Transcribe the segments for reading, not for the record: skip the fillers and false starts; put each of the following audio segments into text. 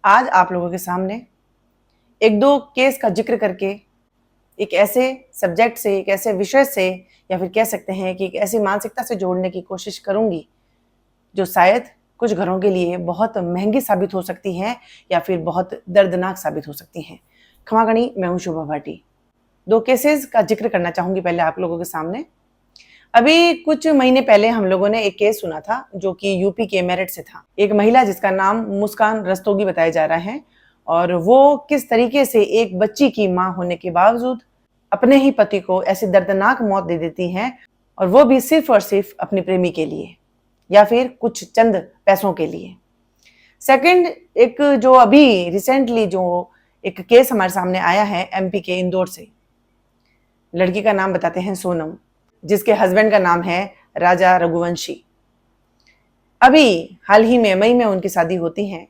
आज आप लोगों के सामने एक दो केस का जिक्र करके एक ऐसे सब्जेक्ट से, एक ऐसे विषय से, या फिर कह सकते हैं कि एक ऐसी मानसिकता से जोड़ने की कोशिश करूंगी जो शायद कुछ घरों के लिए बहुत महंगी साबित हो सकती हैं या फिर बहुत दर्दनाक साबित हो सकती हैं। क्षमा करें, मैं हूं शुभा भाटी। दो केसेस का जिक्र करना चाहूंगी पहले आप लोगों के सामने। अभी कुछ महीने पहले हम लोगों ने एक केस सुना था जो कि यूपी के मेरठ से था। एक महिला जिसका नाम मुस्कान रस्तोगी बताया जा रहा है, और वो किस तरीके से एक बच्ची की मां होने के बावजूद अपने ही पति को ऐसी दर्दनाक मौत दे देती हैं, और वो भी सिर्फ और सिर्फ अपनी प्रेमी के लिए या फिर कुछ चंद पैसों के लिए। सेकंड, एक जो अभी रिसेंटली जो एक केस हमारे सामने आया है एमपी के इंदौर से। लड़की का नाम बताते हैं सोनम, जिसके हस्बैंड का नाम है राजा रघुवंशी। अभी हाल ही में मई में उनकी शादी होती है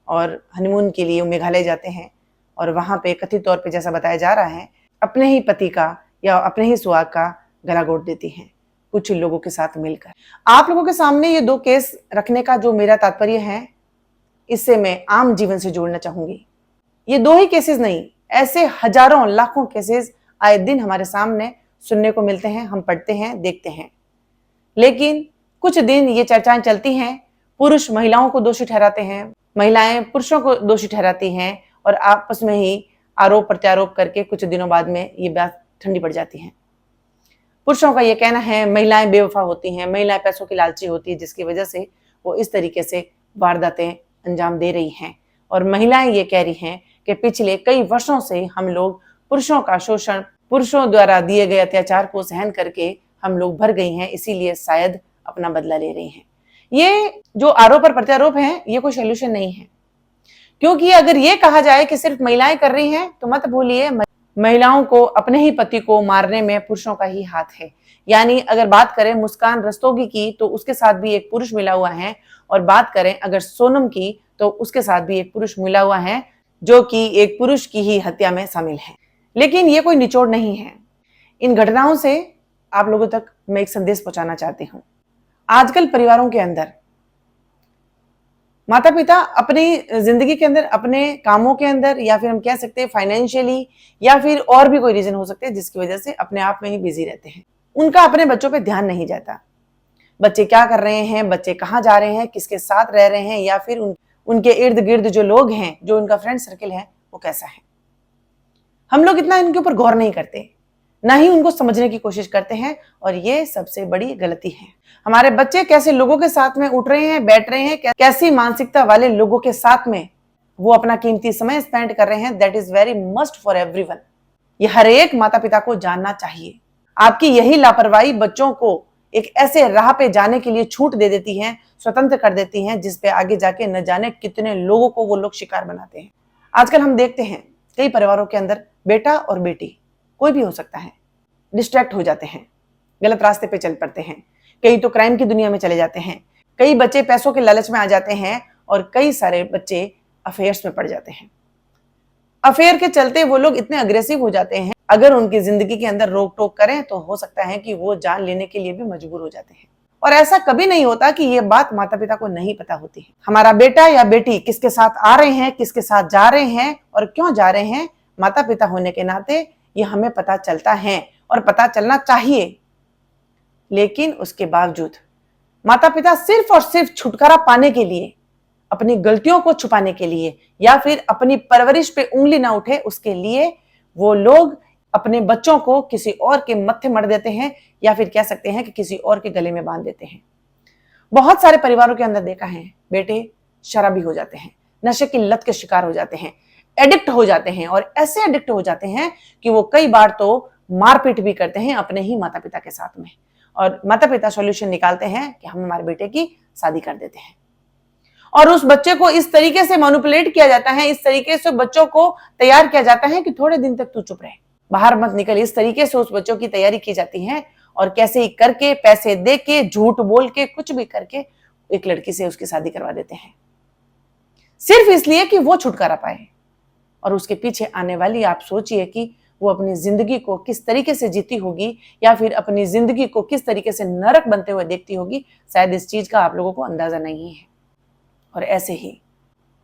और हनीमून के लिए मेघालय जाते हैं, और वहां पे कथित तौर पे जैसा बताया जा रहा है अपने ही पति का या अपने ही सुहाग का गला घोट देती हैं कुछ लोगों के साथ मिलकर। आप लोगों के सामने ये दो केस रखने का जो मेरा तात्पर्य है, इससे मैं आम जीवन से जोड़ना चाहूंगी। ये दो ही केसेस नहीं, ऐसे हजारों लाखों केसेस आए दिन हमारे सामने सुनने को मिलते हैं, हम पढ़ते हैं, देखते हैं। लेकिन कुछ दिन ये चर्चाएं चलती हैं, पुरुष महिलाओं को दोषी ठहराते हैं, महिलाएं पुरुषों को दोषी ठहराती हैं, और आपस में ही आरोप प्रत्यारोप करके कुछ दिनों बाद में ये बात ठंडी पड़ जाती है। पुरुषों का ये कहना है महिलाएं बेवफा होती हैं, महिलाएं पैसों की लालची होती है, जिसकी वजह से वो इस तरीके से वारदातें अंजाम दे रही हैं। और महिलाएं ये कह रही हैं कि पिछले कई वर्षों से हम लोग पुरुषों का शोषण, पुरुषों द्वारा दिए गए अत्याचार को सहन करके हम लोग भर गई हैं, इसीलिए शायद अपना बदला ले रही हैं। ये जो आरोप और प्रत्यारोप हैं, ये कोई सोल्यूशन नहीं है, क्योंकि अगर ये कहा जाए कि सिर्फ महिलाएं कर रही हैं तो मत भूलिए महिलाओं को अपने ही पति को मारने में पुरुषों का ही हाथ है। यानी अगर बात करें मुस्कान रस्तोगी की तो उसके साथ भी एक पुरुष मिला हुआ है, और बात करें अगर सोनम की तो उसके साथ भी एक पुरुष मिला हुआ है जो कि एक पुरुष की ही हत्या में शामिल है। लेकिन ये कोई निचोड़ नहीं है। इन घटनाओं से आप लोगों तक मैं एक संदेश पहुंचाना चाहती हूँ। आजकल परिवारों के अंदर माता पिता अपनी जिंदगी के अंदर, अपने कामों के अंदर, या फिर हम कह सकते हैं फाइनेंशियली, या फिर और भी कोई रीजन हो सकते हैं जिसकी वजह से अपने आप में ही बिजी रहते हैं। उनका अपने बच्चों पे ध्यान नहीं जाता। बच्चे क्या कर रहे हैं, बच्चे कहाँ जा रहे हैं, किसके साथ रह रहे हैं, या फिर उनके इर्द गिर्द जो लोग हैं, जो उनका फ्रेंड सर्किल है, वो कैसा है। हम लोग इतना इनके ऊपर गौर नहीं करते, ना ही उनको समझने की कोशिश करते हैं, और ये सबसे बड़ी गलती है। हमारे बच्चे कैसे लोगों के साथ में उठ रहे हैं, बैठ रहे हैं, कैसी मानसिकता वाले लोगों के साथ में वो अपना कीमती समय स्पेंड कर रहे हैं, that is very must for everyone. ये हर एक माता पिता को जानना चाहिए। आपकी यही लापरवाही बच्चों को एक ऐसे राह पे जाने के लिए छूट दे देती है, स्वतंत्र कर देती है, जिसपे आगे जाके न जाने कितने लोगों को वो लोग शिकार बनाते हैं। आजकल हम देखते हैं कई परिवारों के अंदर बेटा और बेटी कोई भी हो सकता है, डिस्ट्रैक्ट हो जाते हैं, गलत रास्ते पे चल पड़ते हैं, कई तो क्राइम की दुनिया में चले जाते हैं, कई बच्चे पैसों के लालच में आ जाते हैं, और कई सारे बच्चे अफेयर्स में पड़ जाते हैं। अफेयर के चलते वो लोग इतने अग्रेसिव हो जाते हैं, अगर उनकी जिंदगी के अंदर रोक टोक करें तो हो सकता है कि वो जान लेने के लिए भी मजबूर हो जाते हैं। और ऐसा कभी नहीं होता कि ये बात माता पिता को नहीं पता होती है। हमारा बेटा या बेटी किसके साथ आ रहे हैं, किसके साथ जा रहे हैं, और क्यों जा रहे हैं, माता पिता होने के नाते ये हमें पता चलता है, और पता चलना चाहिए। लेकिन उसके बावजूद माता पिता सिर्फ और सिर्फ छुटकारा पाने के लिए, अपनी गलतियों को छुपाने के लिए, या फिर अपनी परवरिश पे उंगली ना उठे उसके लिए, वो लोग अपने बच्चों को किसी और के मत्थे मर देते हैं, या फिर कह सकते हैं कि किसी और के गले में बांध देते हैं। बहुत सारे परिवारों के अंदर देखा है, बेटे शराबी हो जाते हैं, नशे की लत के शिकार हो जाते हैं, एडिक्ट हो जाते हैं, और ऐसे एडिक्ट हो जाते हैं कि वो कई बार तो मारपीट भी करते हैं अपने ही माता पिता के साथ में, और माता पिता सॉल्यूशन निकालते हैं कि हम हमारे बेटे की शादी कर देते हैं। और उस बच्चे को इस तरीके से मैनिपुलेट किया जाता है, इस तरीके से बच्चों को तैयार किया जाता है कि थोड़े दिन तक तू चुप रहे, बाहर मत निकल, इस तरीके से उस बच्चों की तैयारी की जाती है। और कैसे ही करके, पैसे दे के, झूठ बोल के, कुछ भी करके एक लड़की से उसकी शादी करवा देते हैं, सिर्फ इसलिए कि वो छुटकारा पाए। और उसके पीछे आने वाली, आप सोचिए कि वो अपनी जिंदगी को किस तरीके से जीती होगी, या फिर अपनी जिंदगी को किस तरीके से नरक बनते हुए देखती होगी, शायद इस चीज का आप लोगों को अंदाजा नहीं है। और ऐसे ही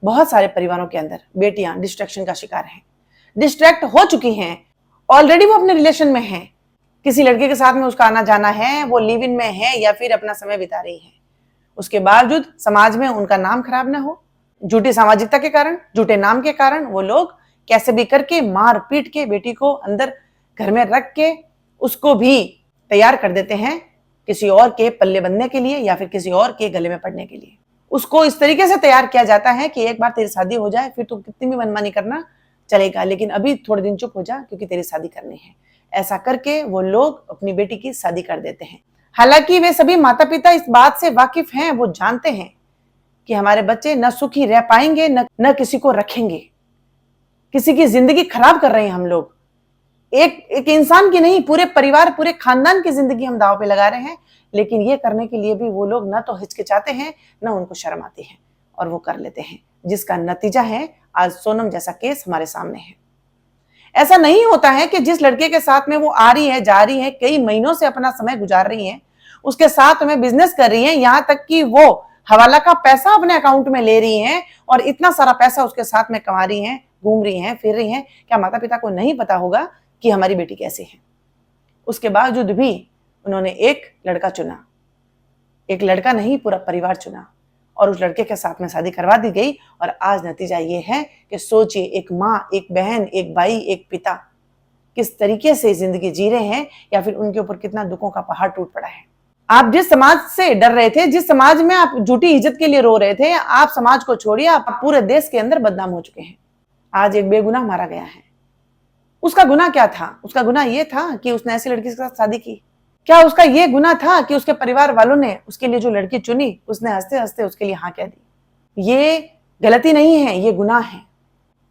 बहुत सारे परिवारों के अंदर बेटियां डिस्ट्रैक्शन का शिकार हैं, डिस्ट्रैक्ट हो चुकी हैं, ऑलरेडी वो अपने रिलेशन में हैं, किसी लड़के के साथ में उसका आना जाना है, वो लिव इन में है या फिर अपना समय बिता रही है, उसके बावजूद समाज में उनका नाम खराब ना हो। झूठी सामाजिकता के कारण, झूठे नाम के कारण वो लोग कैसे भी करके मार पीट के बेटी को अंदर घर में रख के उसको भी तैयार कर देते हैं किसी और के पल्ले बनने के लिए या फिर किसी और के गले में पड़ने के लिए। उसको इस तरीके से तैयार किया जाता है कि एक बार तेरी शादी हो जाए फिर तू कितनी भी मनमानी करना चलेगा, लेकिन अभी थोड़े दिन चुप हो जा क्योंकि तेरी शादी करनी है। ऐसा करके वो लोग अपनी बेटी की शादी कर देते हैं। हालांकि वे सभी माता पिता इस बात से वाकिफ हैं, वो जानते हैं कि हमारे बच्चे न सुखी रह पाएंगे न किसी को रखेंगे, किसी की जिंदगी खराब कर रहे हैं हम लोग। एक इंसान की नहीं, पूरे परिवार पूरे खानदान की जिंदगी हम दांव पे लगा रहे हैं। लेकिन ये करने के लिए भी वो लोग ना तो हिचकिचाते हैं ना उनको शर्म आती है और वो कर लेते हैं, जिसका नतीजा है आज सोनम जैसा केस हमारे सामने है। ऐसा नहीं होता है कि जिस लड़के के साथ में वो आ रही है जा रही है, कई महीनों से अपना समय गुजार रही है, उसके साथ में बिजनेस कर रही है, यहां तक कि वो हवाला का पैसा अपने अकाउंट में ले रही है और इतना सारा पैसा उसके साथ में कमा रही है, घूम रही है, फिर रही है, क्या माता पिता को नहीं पता होगा कि हमारी बेटी कैसी है? उसके बावजूद भी उन्होंने एक लड़का चुना, एक लड़का नहीं पूरा परिवार चुना और उस लड़के के साथ में शादी करवा दी गई। और आज नतीजा ये है कि सोचिए, एक माँ, एक बहन, एक भाई, एक पिता किस तरीके से जिंदगी जी रहे हैं या फिर उनके ऊपर कितना दुखों का पहाड़ टूट पड़ा है। आप जिस समाज से डर रहे थे, जिस समाज में आप झूठी इज्जत के लिए रो रहे थे, आप समाज को छोड़िए, आप पूरे देश के अंदर बदनाम हो चुके हैं। आज एक बेगुनाह मारा गया है। उसका गुनाह क्या था? उसका गुनाह यह था कि उसने ऐसी लड़की के साथ शादी की। क्या उसका यह गुनाह था कि उसके परिवार वालों ने उसके लिए जो लड़की चुनी, उसने हंसते हंसते उसके लिए हाँ कह दी? ये गलती नहीं है, ये गुनाह है।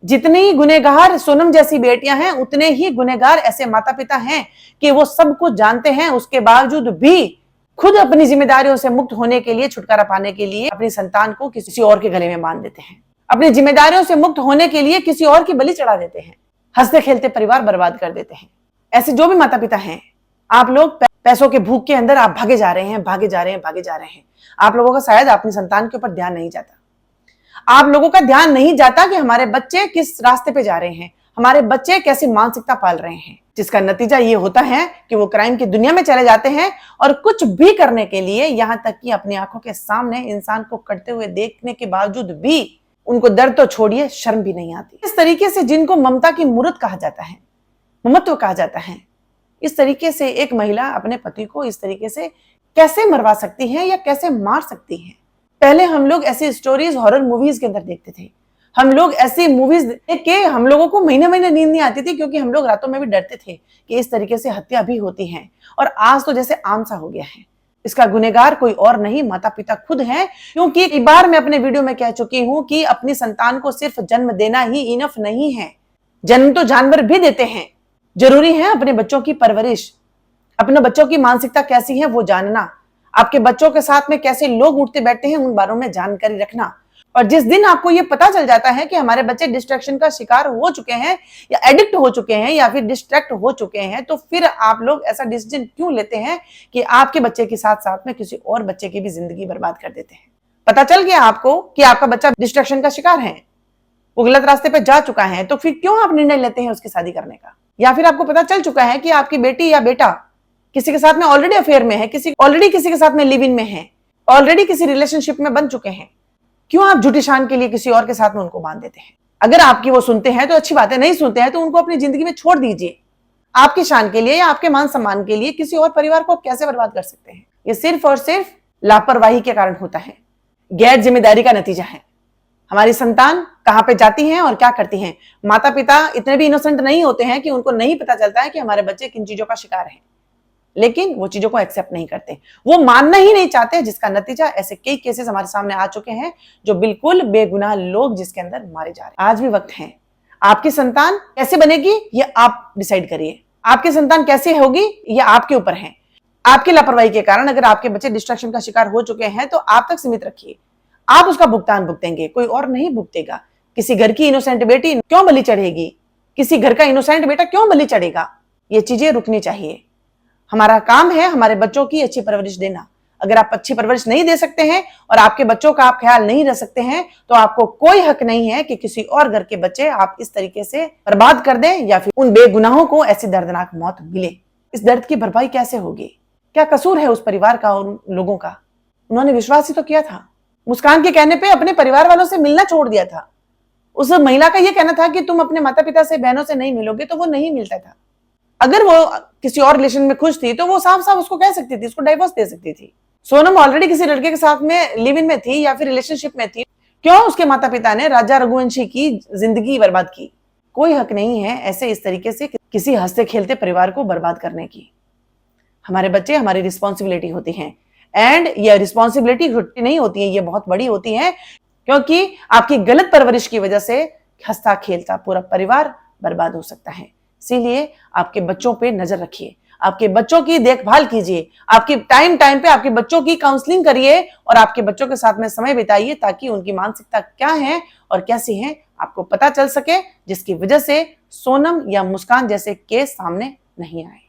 जितनी ही गुनहगार सोनम जैसी बेटियां हैं, उतने ही गुनहगार ऐसे माता पिता हैं कि वो सब कुछ जानते हैं, उसके बावजूद भी खुद अपनी जिम्मेदारियों से मुक्त होने के लिए, छुटकारा पाने के लिए अपनी संतान को किसी और के गले में बांध देते हैं। अपनी जिम्मेदारियों से मुक्त होने के लिए किसी और की बलि चढ़ा देते हैं, हंसते खेलते परिवार बर्बाद कर देते हैं। ऐसे जो भी माता पिता हैं, आप लोग पैसों के भूख के अंदर आप भागे जा रहे हैं, भागे जा रहे हैं, भागे जा रहे हैं। आप लोगों का शायद अपनी संतान के ऊपर ध्यान नहीं जाता। आप लोगों का ध्यान नहीं जाता कि हमारे बच्चे किस रास्ते पे जा रहे हैं, हमारे बच्चे कैसी मानसिकता पाल रहे हैं, जिसका नतीजा ये होता है कि वो क्राइम की दुनिया में चले जाते हैं और कुछ भी करने के लिए, यहां तक कि अपनी आंखों के सामने इंसान को करते हुए देखने के बावजूद भी उनको दर्द तो छोड़िए, शर्म भी नहीं आती। इस तरीके से जिनको ममता की मूर्त कहा जाता है, ममत्व कहा जाता है, इस तरीके से एक महिला अपने पति को इस तरीके से कैसे मरवा सकती है या कैसे मार सकती है? पहले हम लोग ऐसी स्टोरीज हॉरर मूवीज के अंदर देखते थे। हम लोग ऐसी मूवीज देख के हम लोगों को महीने महीने नींद नहीं आती थी, क्योंकि हम लोग रातों में भी डरते थे कि इस तरीके से हत्या भी होती है। और आज तो जैसे आम सा हो गया है। इसका गुनहगार कोई और नहीं, माता पिता खुद हैं। क्योंकि एक बार मैं अपने वीडियो में कह चुकी हूं कि अपनी संतान को सिर्फ जन्म देना ही इनफ नहीं है। जन्म तो जानवर भी देते हैं। जरूरी है अपने बच्चों की परवरिश, अपने बच्चों की मानसिकता कैसी है वो जानना, आपके बच्चों के साथ में कैसे लोग उठते बैठते हैं उन बारों में जानकारी रखना। और जिस दिन आपको ये पता चल जाता है कि हमारे बच्चे डिस्ट्रैक्शन का शिकार हो चुके हैं या एडिक्ट हो चुके हैं या फिर डिस्ट्रैक्ट हो चुके हैं, तो फिर आप लोग ऐसा डिसीजन क्यों लेते हैं कि आपके बच्चे के साथ साथ में किसी और बच्चे की भी जिंदगी बर्बाद कर देते हैं? पता चल गया आपको कि आपका बच्चा डिस्ट्रैक्शन का शिकार है, वो गलत रास्ते पे जा चुका है, तो फिर क्यों आप निर्णय लेते हैं उसकी शादी करने का? या फिर आपको पता चल चुका है कि आपकी बेटी या बेटा किसी के साथ में ऑलरेडी अफेयर में है, ऑलरेडी किसी के साथ में लिव इन में है, ऑलरेडी किसी रिलेशनशिप में बन चुके हैं, क्यों आप झूठी शान के लिए किसी और के साथ में उनको बांध देते हैं? अगर आपकी वो सुनते हैं तो अच्छी बात है, नहीं सुनते हैं तो उनको अपनी जिंदगी में छोड़ दीजिए। आपकी शान के लिए या आपके मान सम्मान के लिए किसी और परिवार को कैसे बर्बाद कर सकते हैं? ये सिर्फ और सिर्फ लापरवाही के कारण होता है, गैर जिम्मेदारी का नतीजा है। हमारी संतान कहां पे जाती हैं और क्या करती हैं, माता पिता इतने भी इनोसेंट नहीं होते हैं कि उनको नहीं पता चलता है कि हमारे बच्चे किन चीजों का शिकार हैं, लेकिन वो चीजों को एक्सेप्ट नहीं करते, वो मानना ही नहीं चाहते, जिसका नतीजा ऐसे कई केसेस हमारे सामने आ चुके हैं जो बिल्कुल बेगुनाह लोग जिसके अंदर मारे जा रहे हैं। आज भी वक्त है। आपकी संतान कैसे बनेगी ये आप डिसाइड करिए, आपकी संतान कैसे होगी ये आपके ऊपर है। आपकी लापरवाही के कारण अगर आपके बच्चे डिस्ट्रैक्शन का शिकार हो चुके हैं तो आप तक सीमित रखिए, आप उसका भुगतान भुगतेंगे, कोई और नहीं भुगतेगा। किसी घर की इनोसेंट बेटी क्यों बलि चढ़ेगी, किसी घर का इनोसेंट बेटा क्यों बलि चढ़ेगा? ये चीजें रुकनी चाहिए। हमारा काम है हमारे बच्चों की अच्छी परवरिश देना, अगर आप अच्छी परवरिश नहीं दे सकते हैं और आपके बच्चों का आप ख्याल नहीं रख सकते हैं, तो आपको कोई हक नहीं है कि किसी और घर के बच्चे आप इस तरीके से बर्बाद कर दें या फिर उन बेगुनाहों को ऐसी दर्दनाक मौत मिले। इस दर्द की भरपाई कैसे होगी? क्या कसूर है उस परिवार का और उन लोगों का? उन्होंने विश्वास ही तो किया था। मुस्कान के कहने पे अपने परिवार वालों से मिलना छोड़ दिया था। उस महिला का यह कहना था कि तुम अपने माता पिता से, बहनों से नहीं मिलोगे, तो वो नहीं मिलता था। अगर वो किसी और रिलेशन में खुश थी तो वो साफ साफ उसको कह सकती थी, उसको डाइवोर्स दे सकती थी। सोनम ऑलरेडी किसी लड़के के साथ में लिव इन में थी या फिर रिलेशनशिप में थी, क्यों उसके माता पिता ने राजा रघुवंशी की जिंदगी बर्बाद की? कोई हक नहीं है ऐसे इस तरीके से किसी हंसते खेलते परिवार को बर्बाद करने की। हमारे बच्चे हमारी रिस्पॉन्सिबिलिटी होती हैं, एंड ये रिस्पॉन्सिबिलिटी छोटी नहीं होती है, ये बहुत बड़ी होती है, क्योंकि आपकी गलत परवरिश की वजह से हंसता खेलता पूरा परिवार बर्बाद हो सकता है। इसीलिए आपके बच्चों पे नजर रखिए, आपके बच्चों की देखभाल कीजिए, आपके टाइम टाइम पे आपके बच्चों की काउंसलिंग करिए और आपके बच्चों के साथ में समय बिताइए, ताकि उनकी मानसिकता क्या है और कैसी है आपको पता चल सके, जिसकी वजह से सोनम या मुस्कान जैसे केस सामने नहीं आए।